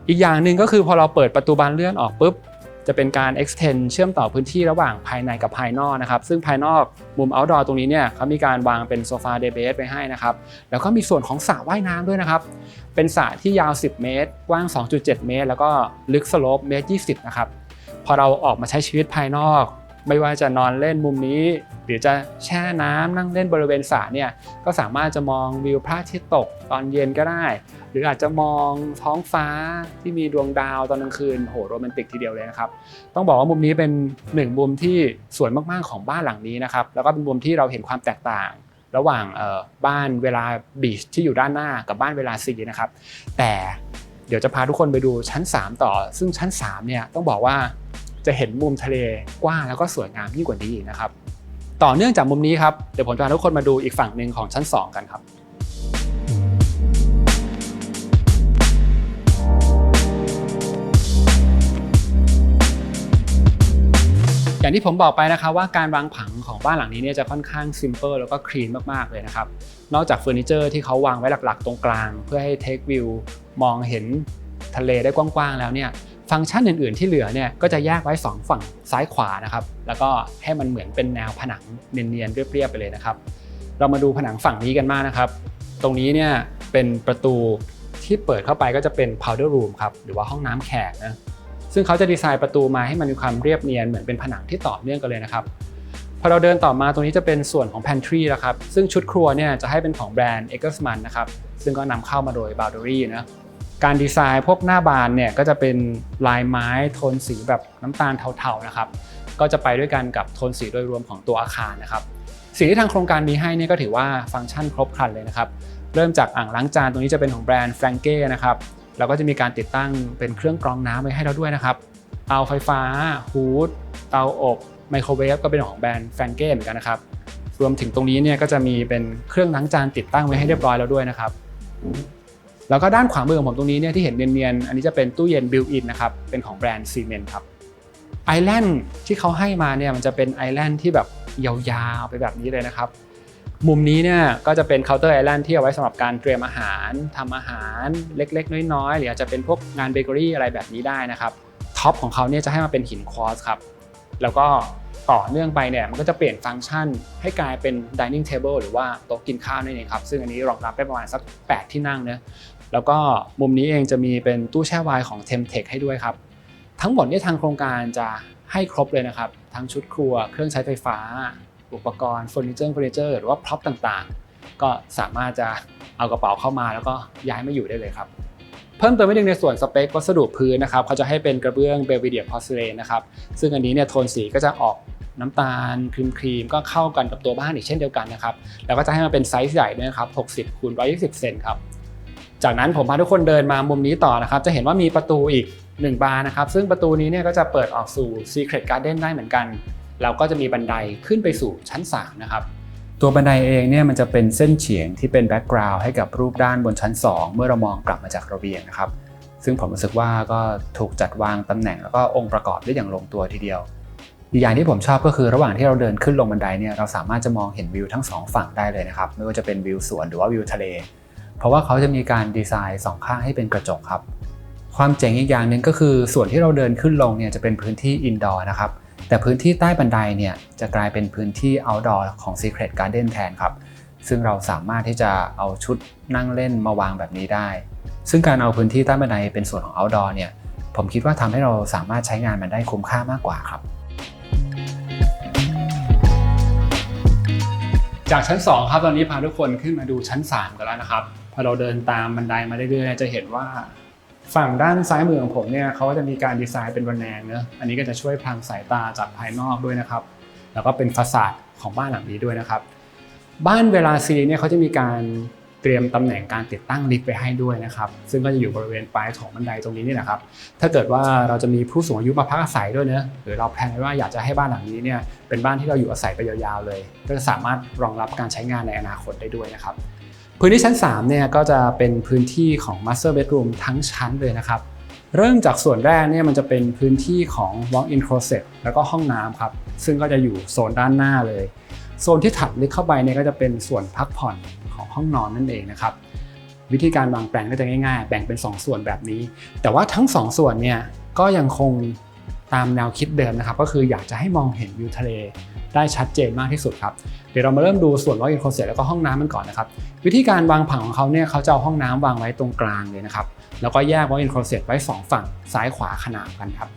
อีกอย่างหนึ่งก็คือพอเราเปิดประตูบานเลื่อนออกปุ๊บจะเป็นการ extend เชื่อมต่อพื้นที่ระหว่างภายในกับภายนอกนะครับซึ่งภายนอกมุม outdoor ตรงนี้เนี่ยเขามีการวางเป็นโซฟาเดย์เบดไปให้นะครับแล้วก็มีส่วนของสระว่ายน้ำด้วยนะครับเป็นสระที่ยาว10เมตรกว้าง 2.7 เมตรแล้วก็ลึกสโลป1.20 เมตรนะครับพอเราออกมาใช้ชีวิตภายนอกไม่ว่าจะนอนเล่นมุมนี้หรือจะแช่น้ำนั่งเล่นบริเวณสระเนี่ยก็สามารถจะมองวิวพระอาทิตย์ตกตอนเย็นก็ได้หรืออาจจะมองท้องฟ้าที่มีดวงดาวตอนกลางคืนโหโรแมนติกทีเดียวเลยนะครับต้องบอกว่ามุมนี้เป็นหนึ่งมุมที่สวยมากๆของบ้านหลังนี้นะครับแล้วก็เป็นมุมที่เราเห็นความแตกต่างระหว่างบ้านเวลาบีชที่อยู่ด้านหน้ากับบ้านเวลาซีนะครับแต่เดี๋ยวจะพาทุกคนไปดูชั้น3ต่อซึ่งชั้น3เนี่ยต้องบอกว่า จะเห็นมุมทะเลกว้างแล้วก็สวยงามยิ่งกว่านี้อีกนะครับต่อเนื่องจากมุมนี้ครับเดี๋ยวผมจะพาทุกคนมาดูอีกฝั่งหนึ่งของชั้น2กันครับอย่างที่ผมบอกไปนะครับว่าการวางผังของบ้านหลังนี้เนี่ยจะค่อนข้างซิมเปิลแล้วก็คลีนมากๆเลยนะครับนอกจากเฟอร์นิเจอร์ที่เขาวางไว้หลักๆตรงกลางเพื่อให้เทควิวมองเห็นทะเลได้กว้างๆแล้วเนี่ยฟังก์ชันอื่นๆที่เหลือเนี่ยก็จะแยกไว้2ฝั่งซ้ายขวานะครับแล้วก็ให้มันเหมือนเป็นแนวผนังเนียนๆเรียบๆไปเลยนะครับเรามาดูผนังฝั่งนี้กันมากนะครับตรงนี้เนี่ยเป็นประตูที่เปิดเข้าไปก็จะเป็น powder room ครับหรือว่าห้องน้ำแขกนะซึ่งเขาจะดีไซน์ประตูมาให้มันมีความเรียบเนียนเหมือนเป็นผนังที่ต่อเนื่องกันเลยนะครับพอเราเดินต่อมาตรงนี้จะเป็นส่วนของ pantry แล้วครับซึ่งชุดครัวเนี่ยจะให้เป็นของแบรนด์ Eckersmann นะครับซึ่งก็นำเข้ามาโดย Boundary นะการดีไซน์พวกหน้าบานเนี่ยก็จะเป็นลายไม้โทนสีแบบน้ำตาลเทาๆนะครับก็จะไปด้วยกันกับโทนสีโดยรวมของตัวอาคารนะครับสิ่งที่ทางโครงการมีให้เนี่ยก็ถือว่าฟังก์ชันครบครันเลยนะครับเริ่มจากอ่างล้างจานตรงนี้จะเป็นของแบรนด์ Franke นะครับแล้วก็จะมีการติดตั้งเป็นเครื่องกรองน้ำไว้ให้เราด้วยนะครับเตาไฟฟ้าฮูดเตาอบไมโครเวฟก็เป็นของแบรนด์ Franke เหมือนกันนะครับรวมถึงตรงนี้เนี่ยก็จะมีเป็นเครื่องล้างจานติดตั้งไว้ให้เรียบร้อยแล้วด้วยนะครับแล้วก็ด้านขวามือของผมตรงนี้เนี่ยที่เห็นเนียนๆอันนี้จะเป็นตู้เย็นบิลต์อินนะครับเป็นของแบรนด์ซีเมนต์ครับไอแลนด์ที่เขาให้มาเนี่ยมันจะเป็นไอแลนด์ที่แบบยาวๆไปแบบนี้เลยนะครับมุมนี้เนี่ยก็จะเป็นเคาน์เตอร์ไอแลนด์ที่เอาไว้สำหรับการเตรียมอาหารทำอาหารเล็กๆน้อยๆหรืออาจจะเป็นพวกงานเบเกอรี่อะไรแบบนี้ได้นะครับท็อปของเขาเนี่ยจะให้มาเป็นหินควอร์ตซ์ครับแล้วก็ต่อเนื่องไปเนี่ยมันก็จะเปลี่ยนฟังก์ชันให้กลายเป็น dining table หรือว่าโต๊ะกินข้าวนั่นเองครับซึ่งอันนี้รองรับได้ประมาณสัก8ที่นั่งนะแล้วก็มุมนี้เองจะมีเป็นตู้แช่ไวน์ของ Temtec ให้ด้วยครับทั้งหมดนี้ทางโครงการจะให้ครบเลยนะครับทั้งชุดครัวเครื่องใช้ไฟฟ้าอุปกรณ์เฟอร์นิเจอร์หรือว่าพร็อพต่างๆก็สามารถจะเอากระเป๋าเข้ามาแล้วก็ย้ายมาอยู่ได้เลยครับเพิ่มเติมนิดนึงในส่วนสเปควัสดุพื้นนะครับเขาจะให้เป็นกระเบื้องเบลวิเดียพอร์ซิเลนนะครับซึ่งอันนี้เนี่ยโทนสีก็จะออกน้ำตาลครีมก็เข้ากันกับตัวบ้านอีกเช่นเดียวกันนะครับแล้วก็จะให้มันเป็นไซส์ใหญ่ด้วยนะครับ60 คูณ 120 เซนครับจากนั้นผมพาทุกคนเดินมามุมนี้ต่อนะครับจะเห็นว่ามีประตูอีก1บานนะครับซึ่งประตูนี้เนี่ยก็จะเปิดออกสู่ Secret Garden ได้เหมือนกันแล้วก็จะมีบันไดขึ้นไปสู่ชั้น3นะครับตัวบันไดเองเนี่ยมันจะเป็นเส้นเฉียงที่เป็นแบ็กกราวด์ให้กับรูปด้านบนชั้น2เมื่อเรามองกลับมาจากระเบียงนะครับซึ่งผมรู้สึกว่าก็ถูกจัดวางตำแหน่งแล้วก็องค์ประกอบได้อย่างลงตัวทีเดียวอีกอย่างที่ผมชอบก็คือระหว่างที่เราเดินขึ้นลงบันไดเนี่ยเราสามารถจะมองเห็นวิวทั้ง2ฝั่งได้เลยนะครับไม่ว่าจะเป็นวิวสวนหรือว่าวิวทะเลเพราะว่าเขาจะมีการดีไซน์2ข้างให้เป็นกระจกครับความเจ๋งอีกอย่างหนึ่งก็คือส่วนที่เราเดินขึ้นลงเนี่ยจะเป็นพื้นที่อินดอร์นะครับแต่พื้นที่ใต้บันไดเนี่ยจะกลายเป็นพื้นที่ outdoor ของ Secret Garden แทนครับซึ่งเราสามารถที่จะเอาชุดนั่งเล่นมาวางแบบนี้ได้ซึ่งการเอาพื้นที่ใต้บันไดเป็นส่วนของ outdoor เนี่ยผมคิดว่าทำให้เราสามารถใช้งานมันได้คุ้มค่ามากกว่าครับจากชั้น2ครับตอนนี้พาทุกคนขึ้นมาดูชั้น3กันแล้วนะครับพอเราเดินตามบันไดมาเรื่อยๆจะเห็นว่าฝั่งด้านซ้ายมือของผมเนี่ยเขาก็จะมีการดีไซน์เป็นระแนงเนอะอันนี้ก็จะช่วยพรางสายตาจากภายนอกด้วยนะครับแล้วก็เป็นฟาซาดของบ้านหลังนี้ด้วยนะครับบ้านเวลาซีเนี่ยเขาจะมีการเตรียมตำแหน่งการติดตั้งลิฟต์ไปให้ด้วยนะครับซึ่งก็จะอยู่บริเวณปลายของบันไดตรงนี้นี่แหละครับถ้าเกิดว่าเราจะมีผู้สูงอายุมาพักอาศัยด้วยเนอะหรือเราแพลนไว้ว่าอยากจะให้บ้านหลังนี้เนี่ยเป็นบ้านที่เราอยู่อาศัยไปยาวๆเลยก็จะสามารถรองรับการใช้งานในอนาคตได้ด้วยนะครับพื้นที่ชั้น3เนี่ยก็จะเป็นพื้นที่ของ Master Bedroom ทั้งชั้นเลยนะครับเริ่มจากส่วนแรกเนี่ยมันจะเป็นพื้นที่ของ Walk-in Closet แล้วก็ห้องน้ำครับซึ่งก็จะอยู่โซนด้านหน้าเลยโซนที่ถัดลึกเข้าไปเนี่ยก็จะเป็นส่วนพักผ่อนของห้องนอนนั่นเองนะครับวิธีการวางแปลนก็จะง่ายๆแบ่งเป็น2ส่วนแบบนี้แต่ว่าทั้ง2ส่วนเนี่ยก็ยังคงตามแนวคิดเดิมนะครับก็คืออยากจะให้มองเห็นวิวทะเลได้ชัดเจนมากที่สุดครับเดี๋ยวเรามาเริ่มดูส่วน Walk-in Closet แล้วก็ห้องน้ำมันก่อนนะครับวิธีการวางผังของเขาเนี่ยเขาจะเอาห้องน้ำวางไว้ตรงกลางเลยนะครับแล้วก็แยก Walk-in Closet ไว้2ฝั่งซ้ายขวาขนานกันครับ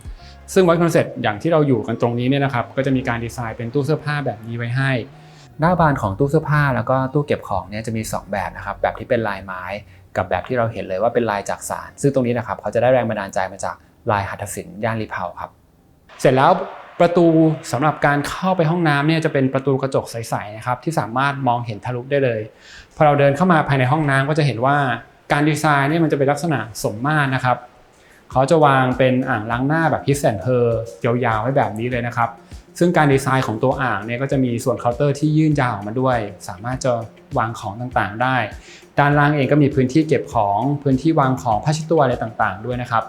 ซึ่ง Walk-in Closet อย่างที่เราอยู่กันตรงนี้เนี่ยนะครับก็จะมีการดีไซน์เป็นตู้เสื้อผ้าแบบนี้ไว้ให้หน้าบานของตู้เสื้อผ้าแล้วก็ตู้เก็บของเนี่ยจะมี2แบบนะครับแบบที่เป็นลายไม้กับแบบที่เราเห็นเลยว่าเป็นลายจักสานซึ่งตรงนี้นะครับเขาจะได้แรงบันดาลใจมาจากลายหัตถศิลป์ย่านลีเพาครับเสร็จแล้วประตูสำหรับการเข้าไปห้องน้ำเนี่ยจะเป็นประตูกระจกใสๆนะครับที่สามารถมองเห็นทะลุได้เลยพอเราเดินเข้ามาภายในห้องน้ำก็จะเห็นว่าการดีไซน์เนี่ยมันจะเป็นลักษณะสมมาตรนะครับ เขาจะวางเป็นอ่างล้างหน้าแบบ His and Her ยาวๆไว้แบบนี้เลยนะครับซึ่งการดีไซน์ของตัวอ่างเนี่ยก็จะมีส่วนเคาน์เตอร์ที่ยื่นยาวออกมาด้วยสามารถจะวางของต่างๆได้ด้านล่างเองก็มีพื้นที่เก็บของพื้นที่วางของผ้าเช็ดตัวอะไรต่างๆด้วยนะครับ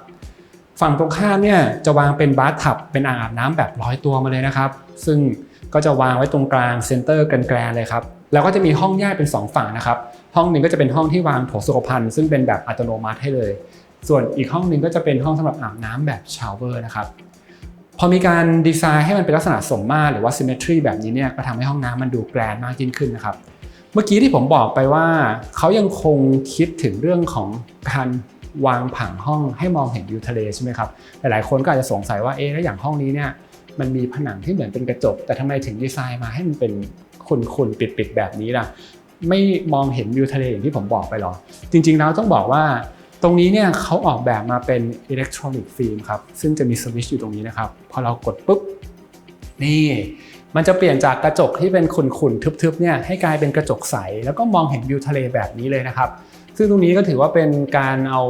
ฝั่งตรงข้ามเนี่ยจะวางเป็นบาร์ทับเป็นอ่างอาบน้ำแบบ100ตัวมาเลยนะครับซึ่งก็จะวางไว้ตรงกลางเซ็นเตอร์แกรนๆเลยครับแล้วก็จะมีห้องแยกเป็น2ฝั่งนะครับห้องหนึ่งก็จะเป็นห้องที่วางโถสุขภัณฑ์ซึ่งเป็นแบบอัตโนมัติให้เลยส่วนอีกห้องหนึ่งก็จะเป็นห้องสำหรับอาบน้ำแบบชาวเวอร์นะครับพอมีการดีไซน์ให้มันเป็นลักษณะสมมาตรหรือว่า symmetry แบบนี้เนี่ยก็ทำให้ห้องน้ำมันดูแกรนด์มากยิ่งขึ้นนะครับเมื่อกี้ที่ผมบอกไปว่าเขายังคงคิดถึงเรื่องของการวางผังห้องให้มองเห็นวิวทะเลใช่ไหมครับหลายๆคนก็อาจจะสงสัยว่าแล้วอย่างห้องนี้เนี่ยมันมีผนังที่เหมือนเป็นกระจกแต่ทำไมถึงดีไซน์มาให้มันเป็นขุ่นๆปิดๆแบบนี้ล่ะไม่มองเห็นวิวทะเลอย่างที่ผมบอกไปหรอจริงๆแล้วต้องบอกว่าตรงนี้เนี่ยเขาออกแบบมาเป็นอิเล็กทรอนิกส์ฟิล์มครับซึ่งจะมีสวิตช์อยู่ตรงนี้นะครับพอเรากดปุ๊บนี่มันจะเปลี่ยนจากกระจกที่เป็นขุ่นๆทึบๆเนี่ยให้กลายเป็นกระจกใสแล้วก็มองเห็นวิวทะเลแบบนี้เลยนะครับซึ่งตรงนี้ก็ถือว่าเป็นการเอา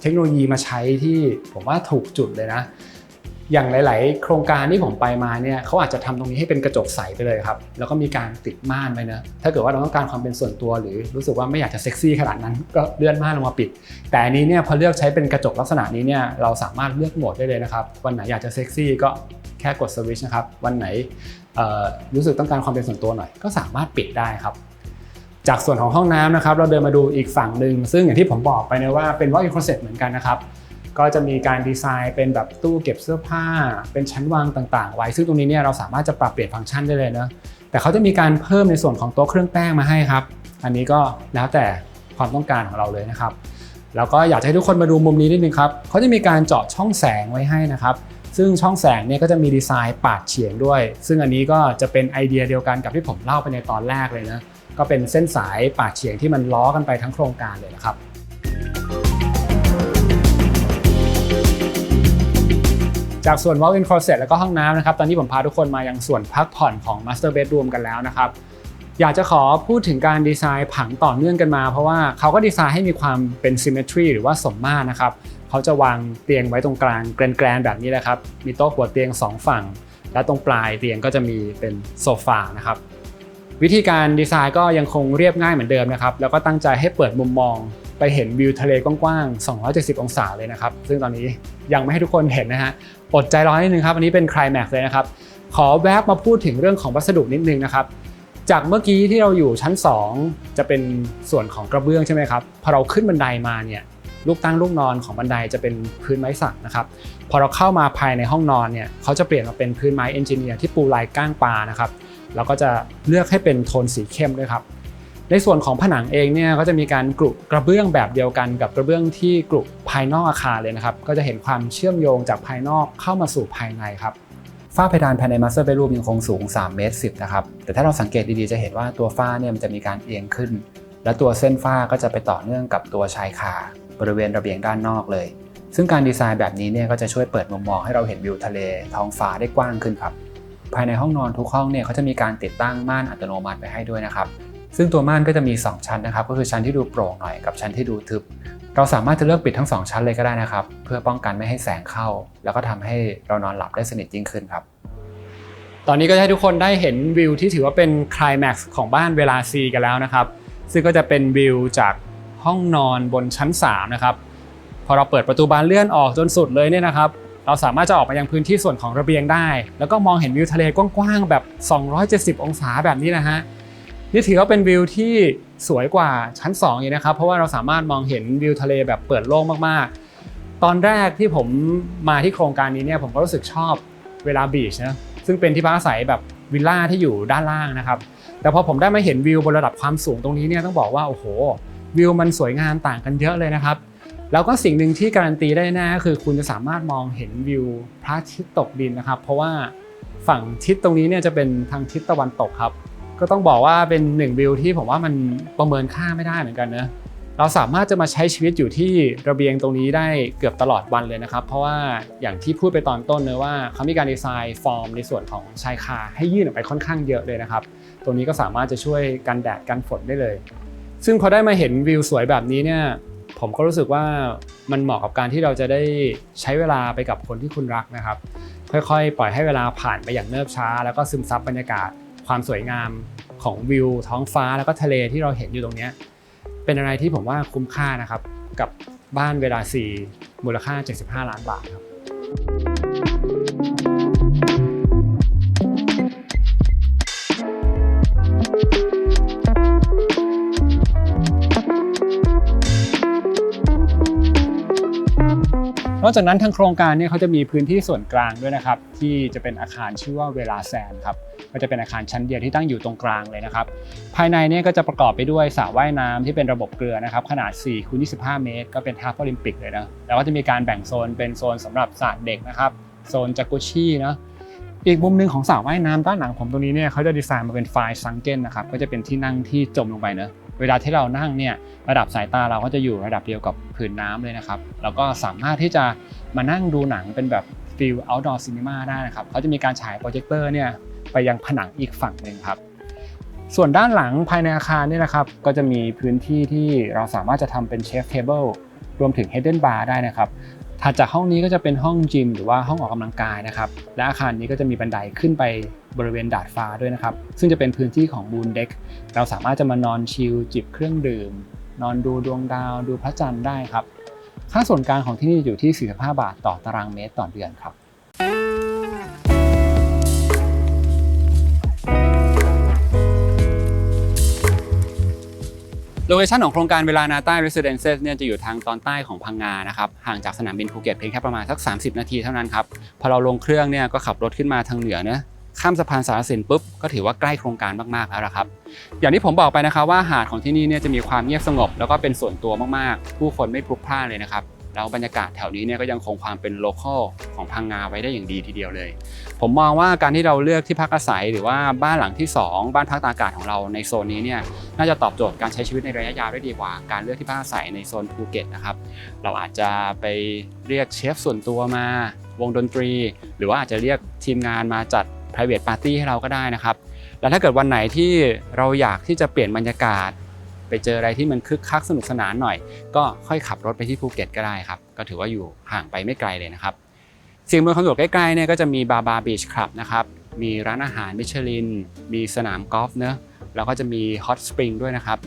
เทคโนโลยีมาใช้ที่ผมว่าถูกจุดเลยนะอย่างหลายๆโครงการที่ผมไปมาเนี่ยเขาอาจจะทำตรงนี้ให้เป็นกระจกใสไปเลยครับแล้วก็มีการติดม่านไว้นะถ้าเกิดว่าเราต้องการความเป็นส่วนตัวหรือรู้สึกว่าไม่อยากจะเซ็กซี่ขนาดนั้นก็เลื่อนม่านลงมาปิดแต่อันนี้เนี่ยพอเลือกใช้เป็นกระจกลักษณะนี้เนี่ยเราสามารถเลือกโหมดได้เลยนะครับวันไหนอยากจะเซ็กซี่ก็แค่กดสวิตช์นะครับวันไหนรู้สึกต้องการความเป็นส่วนตัวหน่อยก็สามารถปิดได้ครับจากส่วนของห้องน้ำนะครับเราเดินมาดูอีกฝั่งหนึ่งซึ่งอย่างที่ผมบอกไปนะว่าเป็น walk-in closet เหมือนกันนะครับก็จะมีการดีไซน์เป็นแบบตู้เก็บเสื้อผ้าเป็นชั้นวางต่างๆไว้ซึ่งตรงนี้เนี่ยเราสามารถจะปรับเปลี่ยนฟังก์ชันได้เลยนะแต่เขาจะมีการเพิ่มในส่วนของโต๊ะเครื่องแป้งมาให้ครับอันนี้ก็แล้วแต่ความต้องการของเราเลยนะครับแล้วก็อยากให้ทุกคนมาดูมุมนี้นิดนึงครับเขาจะมีการเจาะช่องแสงไว้ให้นะครับซึ่งช่องแสงเนี่ยก็จะมีดีไซน์ปาดเฉียงด้วยซึ่งอันนี้ก็จะเป็นไอเดียเดียวกันกับที่ผมเล่าไปในตอนแรกเลยนะก็เป็นเส้นสายปาดเฉียงที่มันล้อกันไปทั้งโครงการเลยนะครับจากส่วน walk-in closet แล้วก็ห้องน้ำนะครับตอนนี้ผมพาทุกคนมายังส่วนพักผ่อนของ master bedroom กันแล้วนะครับอยากจะขอพูดถึงการดีไซน์ผังต่อเนื่องกันมาเพราะว่าเขาก็ดีไซน์ให้มีความเป็น symmetry หรือว่าสมมาตรนะครับเขาจะวางเตียงไว้ตรงกลางแกรนๆแบบนี้แหละครับมีโต๊ะหัวเตียง2ฝั่งและตรงปลายเตียงก็จะมีเป็นโซฟานะครับวิธีการดีไซน์ก็ยังคงเรียบง่ายเหมือนเดิมนะครับแล้วก็ตั้งใจให้เปิดมุมมองไปเห็นวิวทะเลกว้างๆ270องศาเลยนะครับซึ่งตอนนี้ยังไม่ให้ทุกคนเห็นนะฮะอดใจรอนิดนึงครับอันนี้เป็นไคลแม็กซ์เลยนะครับขอแวบมาพูดถึงเรื่องของวัสดุนิดนึงนะครับจากเมื่อกี้ที่เราอยู่ชั้น2จะเป็นส่วนของกระเบื้องใช่ไหมครับพอเราขึ้นบันไดมาเนี่ยลูกตั้งลูกนอนของบันไดจะเป็นพื้นไม้สักนะครับพอเราเข้ามาภายในห้องนอนเนี่ยเขาจะเปลี่ยนมาเป็นพื้นไม้เอนจิเนียร์ที่ปูลายก้างปลานะครับแล้วก็จะเลือกให้เป็นโทนสีเข้มด้วยครับในส่วนของผนังเองเนี่ยก็จะมีการกรุกระเบื้องแบบเดียวกันกับกระเบื้องที่กรุภายนอกอาคารเลยนะครับก็จะเห็นความเชื่อมโยงจากภายนอกเข้ามาสู่ภายในครับฝ้าเพดานภายใน Master Bedroom ยังคงสูง3.10 เมตรนะครับแต่ถ้าเราสังเกตดีๆจะเห็นว่าตัวฝ้าเนี่ยมันจะมีการเอียงขึ้นและตัวเส้นฝ้าก็จะไปต่อเนื่องกับตัวชายคาบริเวณระเบียงด้านนอกเลยซึ่งการดีไซน์แบบนี้เนี่ยก็จะช่วยเปิดมุมมองให้เราเห็นวิวทะเลท้องฟ้าได้กว้างขึ้นครับภายในห้องนอนทุกห้องเนี่ยเขาจะมีการติดตั้งม่านอัตโนมัติไว้ให้ด้วยนะครับซึ่งตัวม่านก็จะมี2ชั้นนะครับก็คือชั้นที่ดูโปร่งหน่อยกับชั้นที่ดูทึบเราสามารถจะเลือกปิดทั้ง2ชั้นเลยก็ได้นะครับเพื่อป้องกันไม่ให้แสงเข้าแล้วก็ทำให้เรานอนหลับได้สนิทยิ่งขึ้นครับตอนนี้ก็ให้ทุกคนได้เห็นวิวที่ถือว่าเป็นไคลแม็กซ์ของบ้านเวลา C กันแล้วนะครับซึ่งก็จะเป็นวิวจากห้องนอนบนชั้น3นะครับพอเราเปิดประตูบานเลื่อนออกจนสุดเลยเนี่ยนะครับเราสามารถจะออกมายังพื้นที่ส่วนของระเบียงได้แล้วก็มองเห็นวิวทะเลกว้างๆแบบ270องศาแบบนี้นะฮะนี่ถือว่าเป็นวิวที่สวยกว่าชั้น2อีกนะครับเพราะว่าเราสามารถมองเห็นวิวทะเลแบบเปิดโล่งมากๆตอนแรกที่ผมมาที่โครงการนี้เนี่ยผมก็รู้สึกชอบเวลาบีชนะซึ่งเป็นที่พักอาศัยแบบวิลล่าที่อยู่ด้านล่างนะครับแต่พอผมได้มาเห็นวิวบนระดับความสูงตรงนี้เนี่ยต้องบอกว่าโอ้โหวิวมันสวยงามต่างกันเยอะเลยนะครับแล้วก็สิ่งหนึ่งที่การันตีได้แน่ก็คือคุณจะสามารถมองเห็นวิวพระอาทิตย์ตกดินนะครับเพราะว่าฝั่งทิศตรงนี้เนี่ยจะเป็นทางทิศตะวันตกครับก็ต้องบอกว่าเป็น1วิวที่ผมว่ามันประเมินค่าไม่ได้เหมือนกันนะเราสามารถจะมาใช้ชีวิตอยู่ที่ระเบียงตรงนี้ได้เกือบตลอดวันเลยนะครับเพราะว่าอย่างที่พูดไปตอนต้นเนอะว่าเขามีการดีไซน์ฟอร์มในส่วนของชายคาให้ยื่นออกไปค่อนข้างเยอะเลยนะครับตรงนี้ก็สามารถจะช่วยกันแดดกันฝนได้เลยซึ่งพอได้มาเห็นวิวสวยแบบนี้เนี่ยผมก็รู้สึกว่า มันเหมาะกับการที่เราจะได้ใช้เวลาไปกับคนที่คุณรักนะครับค่อยๆปล่อยให้เวลาผ่านไปอย่างเนิบช้าแล้วก็ซึมซับบรรยากาศความสวยงามของวิวท้องฟ้าแล้วก็ทะเลที่เราเห็นอยู่ตรงนี้เป็นอะไรที่ผมว่าคุ้มค่านะครับกับบ้านเวลา4มูลค่า75 ล้านบาทครับนอกจากนั้นทางโครงการเนี่ยเขาจะมีพื้นที่ส่วนกลางด้วยนะครับที่จะเป็นอาคารชื่อว่าเวลาแซนครับก็จะเป็นอาคารชั้นเดียวที่ตั้งอยู่ตรงกลางเลยนะครับภายในเนี่ยก็จะประกอบไปด้วยสระว่ายน้ำที่เป็นระบบเกลือนะครับขนาด4x25 เมตรก็เป็นทัพโอลิมปิกเลยนะแล้วก็จะมีการแบ่งโซนเป็นโซนสำหรับสระเด็กนะครับโซนจากุชชี่นะอีกมุมนึงของสระว่ายน้ำด้านหลังผมตรงนี้เนี่ยเขาจะดีไซน์มาเป็นไฟซังเก้นนะครับก็จะเป็นที่นั่งที่จมลงไปนะเวลาที่เรานั่งเนี่ยระดับสายตาเราก็จะอยู่ระดับเดียวกับผืนน้ำเลยนะครับแล้วก็สามารถที่จะมานั่งดูหนังเป็นแบบฟิล outdoor cinema ได้นะครับเขาจะมีการฉายโปรเจคเตอร์เนี่ยไปยังผนังอีกฝั่งหนึ่งครับส่วนด้านหลังภายในอาคารเนี่ยนะครับก็จะมีพื้นที่ที่เราสามารถจะทำเป็นเชฟเทเบิลรวมถึง hidden bar ได้นะครับถัดจากห้องนี้ก็จะเป็นห้องจิมหรือว่าห้องออกกำลังกายนะครับและอาคารนี้ก็จะมีบันไดขึ้นไปบริเวณดาดฟ้าด้วยนะครับซึ่งจะเป็นพื้นที่ของมูนเด็กเราสามารถจะมานอนชิลจิบเครื่องดื่มนอนดูดวงดาวดูพระจันทร์ได้ครับค่าส่วนกลางของที่นี่อยู่ที่45 บาทต่อตารางเมตรต่อเดือนครับโลเคชั่นของโครงการเวลานาใต้ Residences เนี่ยจะอยู่ทางตอนใต้ของพังงานะครับห่างจากสนามบินภูเก็ตเพียงแค่ประมาณสัก30 นาทีเท่านั้นครับพอเราลงเครื่องเนี่ยก็ขับรถขึ้นมาทางเหนือนะข้ามสะพานสารสินปุ๊บก็ถือว่าใกล้โครงการมากๆแล้วละครับอย่างที่ผมบอกไปนะครับว่าหาดของที่นี่เนี่ยจะมีความเงียบสงบแล้วก็เป็นส่วนตัวมากๆผู้คนไม่พลุกพล่านเลยนะครับแล้วบรรยากาศแถวนี้เนี่ยก็ยังคงความเป็นโลคอลของพังงาไว้ได้อย่างดีทีเดียวเลยผมมองว่าการที่เราเลือกที่พักอาศัยหรือว่าบ้านหลังที่2บ้านพักตากอากาศของเราในโซนนี้เนี่ยน่าจะตอบโจทย์การใช้ชีวิตในระยะยาวได้ดีกว่าการเลือกที่พักอาศัยในโซนภูเก็ตนะครับเราอาจจะไปเรียกเชฟส่วนตัวมาวงดนตรีหรือว่าอาจจะเรียกทีมงานมาจัด private party ให้เราก็ได้นะครับแล้วถ้าเกิดวันไหนที่เราอยากที่จะเปลี่ยนบรรยากาศไปเจออะไรที่มันคึกคักสนุกสนานหน่อยก็ค่อยขับรถไปที่ภูเก็ตก็ได้ครับก็ถือว่าอยู่ห่างไปไม่ไกลเลยนะครับสิ่งอำนวยความสะดวกใกล้ๆเนี่ยก็จะมีบาร์บีชคลับนะครับมีร้านอาหารมิชลินมีสนามกอล์ฟเนอะแล้วก็จะมีฮอตสปริงด้วยนะครับ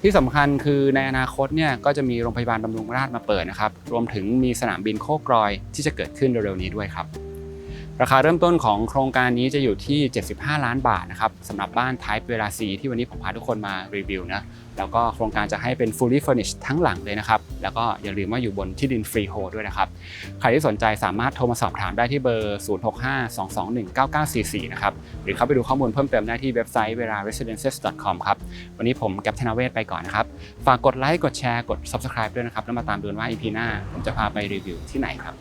ที่สำคัญคือในอนาคตเนี่ยก็จะมีโรงพยาบาลบำรุงราษฎร์มาเปิดนะครับรวมถึงมีสนามบินโคกรอยที่จะเกิดขึ้นเร็วๆนี้ด้วยครับราคาเริ่มต้นของโครงการนี้จะอยู่ที่75 ล้านบาทนะครับสำหรับบ้าน Type เวลา C ที่วันนี้ผมพาทุกคนมารีวิวนะแล้วก็โครงการจะให้เป็น fully furnished ทั้งหลังเลยนะครับแล้วก็อย่าลืมว่าอยู่บนที่ดิน freehold ด้วยนะครับใครที่สนใจสามารถโทรมาสอบถามได้ที่เบอร์ 0652219944 นะครับหรือเข้าไปดูข้อมูลเพิ่มเติมได้ที่เว็บไซต์ velaresidences.com ครับวันนี้ผมแก๊ปธนเวศไปก่อนนะครับฝากกดไลค์กดแชร์กด subscribe ด้วยนะครับแล้วมาตามดูว่า EP หน้าผมจะพาไปรีวิวที่ไหนครับ